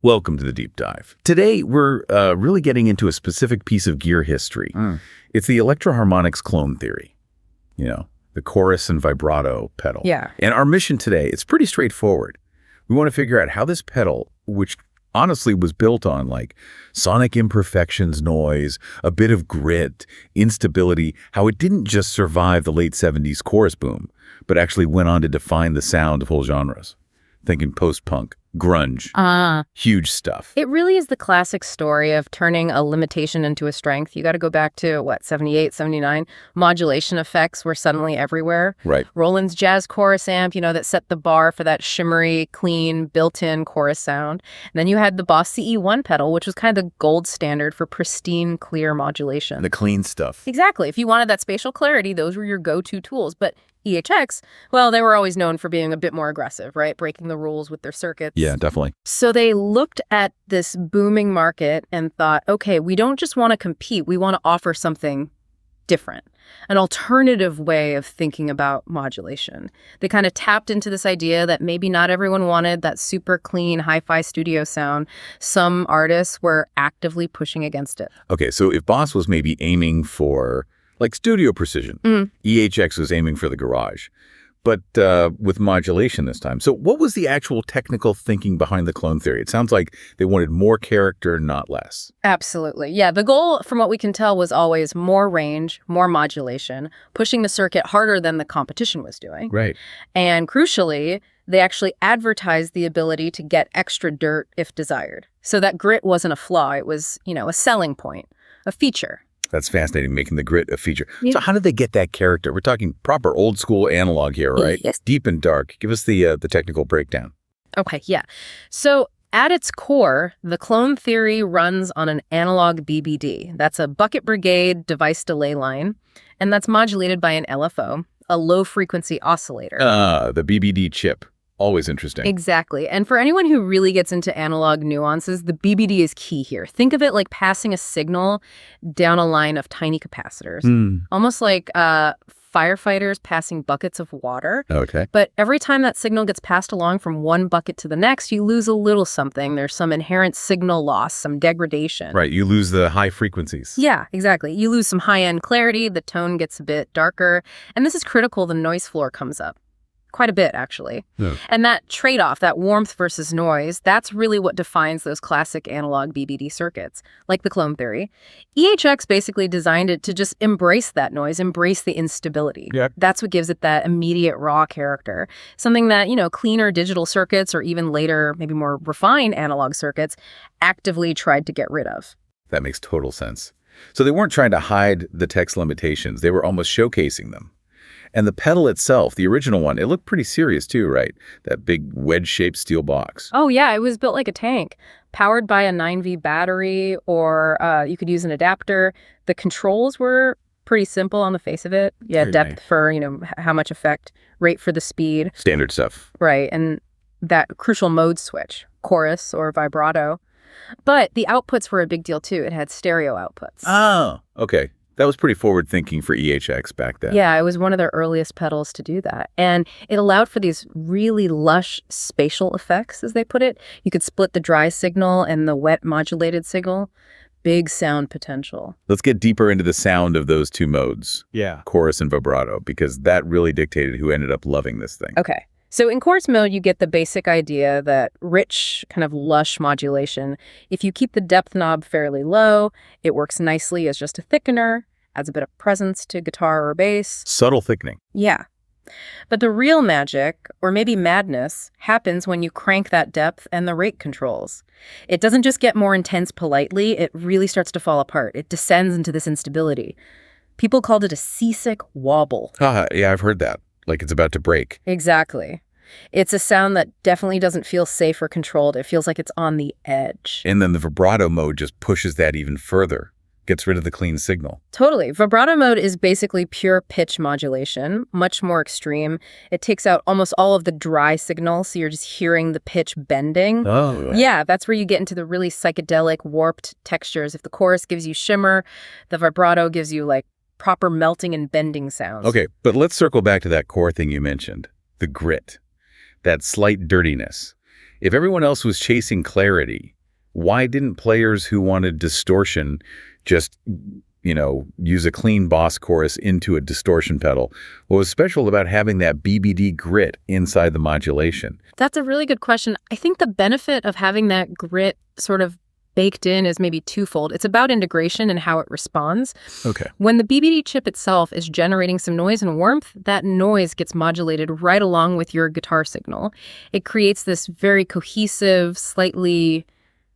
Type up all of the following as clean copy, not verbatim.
Welcome to the Deep Dive. Today, we're really getting into a specific piece of gear history. It's the Electro Harmonix clone theory, the chorus and vibrato pedal. Yeah. And our mission today, it's pretty straightforward. We want to figure out how this pedal, which honestly was built on like sonic imperfections, noise, a bit of grit, instability, how it didn't just survive the late 70s chorus boom, but actually went on to define the sound of whole genres. Thinking post-punk, grunge, huge stuff. It really is the classic story of turning a limitation into a strength. You got to go back to, 78, 79? Modulation effects were suddenly everywhere. Right. Roland's jazz chorus amp, that set the bar for that shimmery, clean, built-in chorus sound. And then you had the Boss CE1 pedal, which was kind of the gold standard for pristine, clear modulation. The clean stuff. Exactly. If you wanted that spatial clarity, those were your go-to tools. But EHX, well, they were always known for being a bit more aggressive, right? Breaking the rules with their circuits. Yeah, definitely. So they looked at this booming market and thought, okay, we don't just want to compete, we want to offer something different, an alternative way of thinking about modulation. They kind of tapped into this idea that maybe not everyone wanted that super clean hi-fi studio sound. Some artists were actively pushing against it. Okay, so if Boss was maybe aiming for like studio precision, EHX was aiming for the garage, but with modulation this time. So what was the actual technical thinking behind the clone theory? It sounds like they wanted more character, not less. Absolutely. Yeah, the goal, from what we can tell, was always more range, more modulation, pushing the circuit harder than the competition was doing. Right. And crucially, they actually advertised the ability to get extra dirt if desired. So that grit wasn't a flaw. It was, a selling point, a feature. That's fascinating, making the grit a feature. Yeah. So how did they get that character? We're talking proper old school analog here, right? Yes. Deep and dark. Give us the technical breakdown. Okay, yeah. So at its core, the clone theory runs on an analog BBD. That's a bucket brigade device delay line, and that's modulated by an LFO, a low-frequency oscillator. The BBD chip. Always interesting. Exactly. And for anyone who really gets into analog nuances, the BBD is key here. Think of it like passing a signal down a line of tiny capacitors, almost like firefighters passing buckets of water. Okay. But every time that signal gets passed along from one bucket to the next, you lose a little something. There's some inherent signal loss, some degradation. Right. You lose the high frequencies. Yeah, exactly. You lose some high-end clarity. The tone gets a bit darker. And this is critical. The noise floor comes up. Quite a bit, actually. Yeah. And that trade-off, that warmth versus noise, that's really what defines those classic analog BBD circuits, like the clone theory. EHX basically designed it to just embrace that noise, embrace the instability. Yep. That's what gives it that immediate raw character. Something that, cleaner digital circuits or even later, maybe more refined analog circuits actively tried to get rid of. That makes total sense. So they weren't trying to hide the tech's limitations. They were almost showcasing them. And the pedal itself, the original one, it looked pretty serious too, right? That big wedge-shaped steel box. Oh, yeah. It was built like a tank, powered by a 9V battery, or you could use an adapter. The controls were pretty simple on the face of it. Yeah, Very depth nice. for, how much effect, rate for the speed. Standard stuff. Right. And that crucial mode switch, chorus or vibrato. But the outputs were a big deal too. It had stereo outputs. Oh, okay. That was pretty forward-thinking for EHX back then. Yeah, it was one of their earliest pedals to do that. And it allowed for these really lush spatial effects, as they put it. You could split the dry signal and the wet modulated signal. Big sound potential. Let's get deeper into the sound of those two modes. Yeah. Chorus and vibrato, because that really dictated who ended up loving this thing. Okay. So in chorus mode, you get the basic idea that rich, kind of lush modulation. If you keep the depth knob fairly low, it works nicely as just a thickener, adds a bit of presence to guitar or bass. Subtle thickening. Yeah. But the real magic, or maybe madness, happens when you crank that depth and the rate controls. It doesn't just get more intense politely, it really starts to fall apart. It descends into this instability. People called it a seasick wobble. Yeah, I've heard that. Like it's about to break. Exactly. It's a sound that definitely doesn't feel safe or controlled. It feels like it's on the edge. And then the vibrato mode just pushes that even further. Gets rid of the clean signal. Totally. Vibrato mode is basically pure pitch modulation, much more extreme. It takes out almost all of the dry signal, so you're just hearing the pitch bending. Oh. Yeah, that's where you get into the really psychedelic, warped textures. If the chorus gives you shimmer, the vibrato gives you, like, proper melting and bending sounds. Okay, but let's circle back to that core thing you mentioned, the grit, that slight dirtiness. If everyone else was chasing clarity, why didn't players who wanted distortion just, use a clean boss chorus into a distortion pedal? What was special about having that BBD grit inside the modulation? That's a really good question. I think the benefit of having that grit sort of baked in is maybe twofold. It's about integration and how it responds. Okay. When the BBD chip itself is generating some noise and warmth, that noise gets modulated right along with your guitar signal. It creates this very cohesive, slightly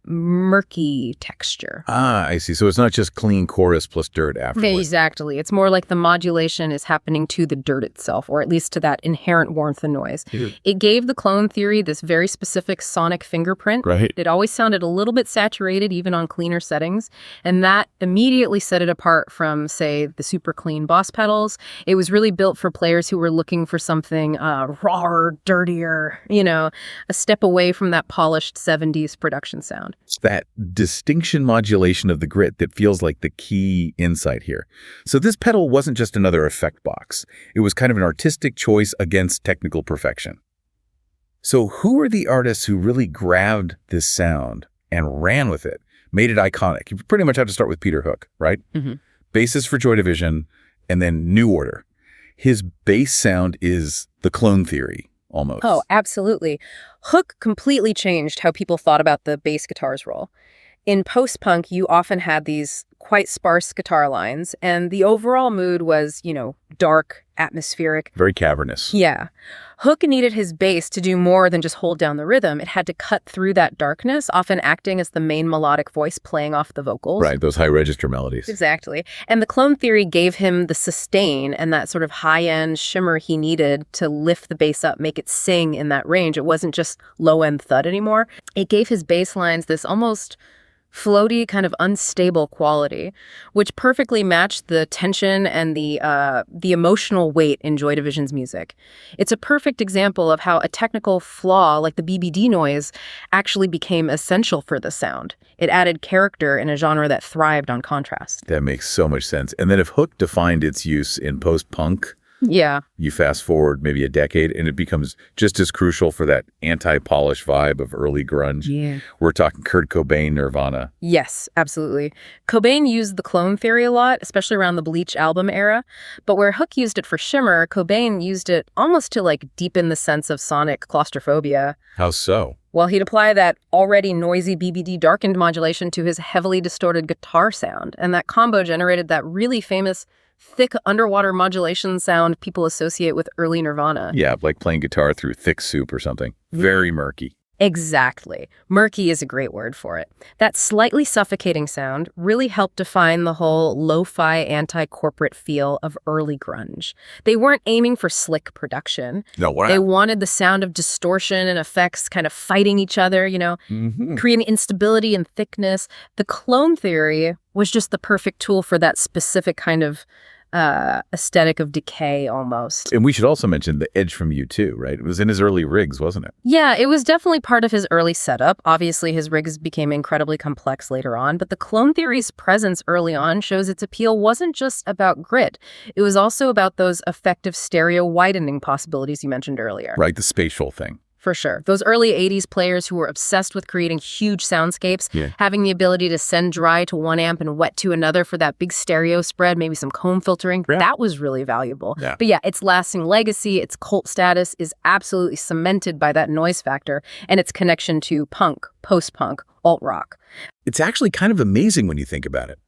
murky texture. Ah, I see. So it's not just clean chorus plus dirt afterwards. Exactly. It's more like the modulation is happening to the dirt itself, or at least to that inherent warmth and noise. It gave the clone theory this very specific sonic fingerprint. Right. It always sounded a little bit saturated, even on cleaner settings. And that immediately set it apart from, say, the super clean boss pedals. It was really built for players who were looking for something rawer, dirtier, a step away from that polished 70s production sound. It's that distinction modulation of the grit that feels like the key insight here. So this pedal wasn't just another effect box. It was kind of an artistic choice against technical perfection. So who are the artists who really grabbed this sound and ran with it, made it iconic? You pretty much have to start with Peter Hook, right? Mm-hmm. Bassist for Joy Division, and then New Order. His bass sound is the clone theory. Almost. Oh, absolutely. Hook completely changed how people thought about the bass guitar's role. In post-punk, you often had these quite sparse guitar lines, and the overall mood was, dark, atmospheric. Very cavernous. Yeah. Hook needed his bass to do more than just hold down the rhythm. It had to cut through that darkness, often acting as the main melodic voice playing off the vocals. Right, those high register melodies. Exactly. And the clone theory gave him the sustain and that sort of high-end shimmer he needed to lift the bass up, make it sing in that range. It wasn't just low-end thud anymore. It gave his bass lines this almost floaty, kind of unstable quality, which perfectly matched the tension and the emotional weight in Joy Division's music. It's a perfect example of how a technical flaw like the BBD noise actually became essential for the sound. It added character in a genre that thrived on contrast. That makes so much sense. And then if Hook defined its use in post-punk, yeah, you fast forward maybe a decade and it becomes just as crucial for that anti-polish vibe of early grunge. Yeah. We're talking Kurt Cobain, Nirvana. Yes, absolutely. Cobain used the clone theory a lot, especially around the Bleach album era. But where Hook used it for shimmer, Cobain used it almost to deepen the sense of sonic claustrophobia. How so? Well, he'd apply that already noisy BBD darkened modulation to his heavily distorted guitar sound. And that combo generated that really famous thick underwater modulation sound people associate with early Nirvana. Yeah, like playing guitar through thick soup or something. Very murky. Exactly. Murky is a great word for it. That slightly suffocating sound really helped define the whole lo-fi anti-corporate feel of early grunge. They weren't aiming for slick production. No, what? They wanted the sound of distortion and effects kind of fighting each other, creating instability and thickness. The clone theory was just the perfect tool for that specific kind of aesthetic of decay almost. And we should also mention the Edge from U2, right? It was in his early rigs, wasn't it? Yeah, it was definitely part of his early setup. Obviously, his rigs became incredibly complex later on, but the clone theory's presence early on shows its appeal wasn't just about grit. It was also about those effective stereo widening possibilities you mentioned earlier. Right, the spatial thing. For sure. Those early 80s players who were obsessed with creating huge soundscapes, having the ability to send dry to one amp and wet to another for that big stereo spread, maybe some comb filtering, that was really valuable. Yeah. But yeah, its lasting legacy, its cult status is absolutely cemented by that noise factor and its connection to punk, post-punk, alt-rock. It's actually kind of amazing when you think about it.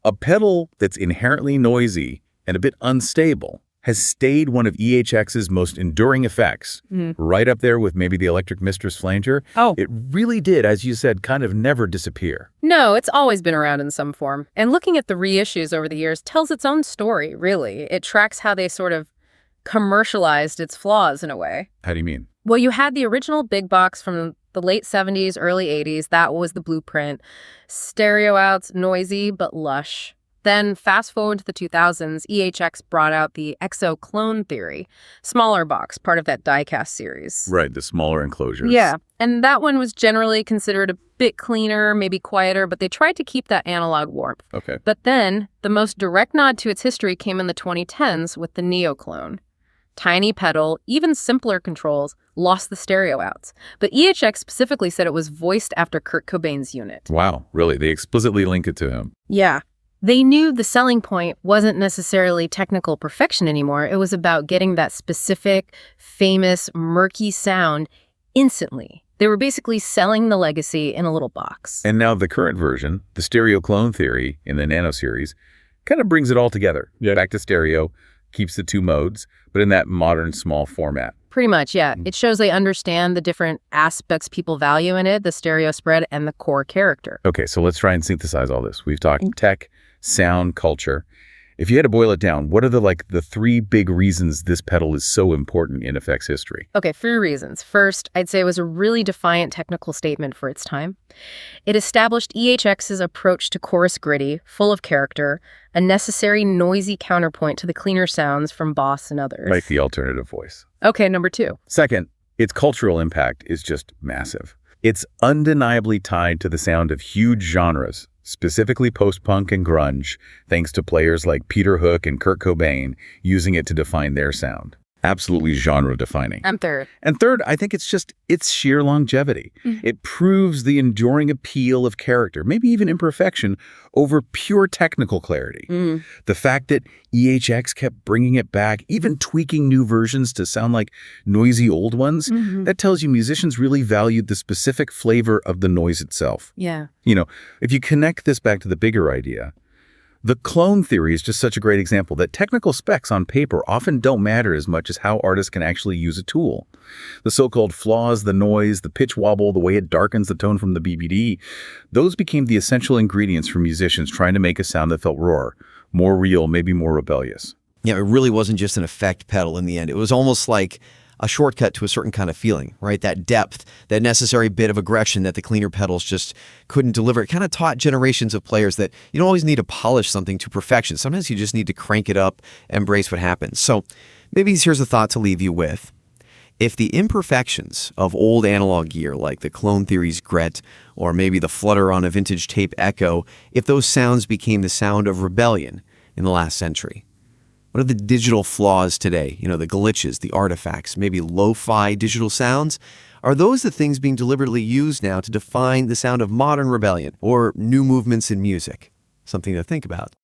A pedal that's inherently noisy and a bit unstable has stayed one of EHX's most enduring effects, right up there with maybe the Electric Mistress flanger. Oh. It really did, as you said, kind of never disappear. No, it's always been around in some form. And looking at the reissues over the years tells its own story, really. It tracks how they sort of commercialized its flaws in a way. How do you mean? Well, you had the original big box from the late 70s, early 80s. That was the blueprint. Stereo outs, noisy but lush. Then fast forward to the 2000s, EHX brought out the EXO clone theory, smaller box, part of that diecast series. Right, the smaller enclosures. Yeah, and that one was generally considered a bit cleaner, maybe quieter, but they tried to keep that analog warmth. Okay. But then the most direct nod to its history came in the 2010s with the Neo clone. Tiny pedal, even simpler controls, lost the stereo outs. But EHX specifically said it was voiced after Kurt Cobain's unit. Wow, really? They explicitly link it to him. Yeah. They knew the selling point wasn't necessarily technical perfection anymore. It was about getting that specific, famous, murky sound instantly. They were basically selling the legacy in a little box. And now the current version, the stereo clone theory in the Nano series, kind of brings it all together. Yeah. Back to stereo, keeps the two modes, but in that modern small format. Pretty much, yeah. It shows they understand the different aspects people value in it, the stereo spread and the core character. Okay, so let's try and synthesize all this. We've talked tech, sound, culture. If you had to boil it down, what are the three big reasons this pedal is so important in effects history? Okay, 3 reasons. First, I'd say it was a really defiant technical statement for its time. It established EHX's approach to chorus gritty, full of character, a necessary noisy counterpoint to the cleaner sounds from Boss and others. Like the alternative voice. Okay, number 2. Second, its cultural impact is just massive. It's undeniably tied to the sound of huge genres, specifically post-punk and grunge, thanks to players like Peter Hook and Kurt Cobain using it to define their sound. Absolutely genre-defining. I'm third. And third, I think it's sheer longevity. It proves the enduring appeal of character, maybe even imperfection, over pure technical clarity. The fact that EHX kept bringing it back, even tweaking new versions to sound like noisy old ones, that tells you musicians really valued the specific flavor of the noise itself. Yeah. You know, if you connect this back to the bigger idea, the clone theory is just such a great example that technical specs on paper often don't matter as much as how artists can actually use a tool. The so-called flaws, the noise, the pitch wobble, the way it darkens the tone from the BBD, those became the essential ingredients for musicians trying to make a sound that felt rawer, more real, maybe more rebellious. Yeah, it really wasn't just an effect pedal in the end. It was almost like a shortcut to a certain kind of feeling, right? That depth, that necessary bit of aggression that the cleaner pedals just couldn't deliver. It kind of taught generations of players that you don't always need to polish something to perfection. Sometimes you just need to crank it up, embrace what happens. So maybe here's a thought to leave you with. If the imperfections of old analog gear, like the clone theory's Gret, or maybe the flutter on a vintage tape echo, if those sounds became the sound of rebellion in the last century, what are the digital flaws today? You know, the glitches, the artifacts, maybe lo-fi digital sounds? Are those the things being deliberately used now to define the sound of modern rebellion or new movements in music? Something to think about.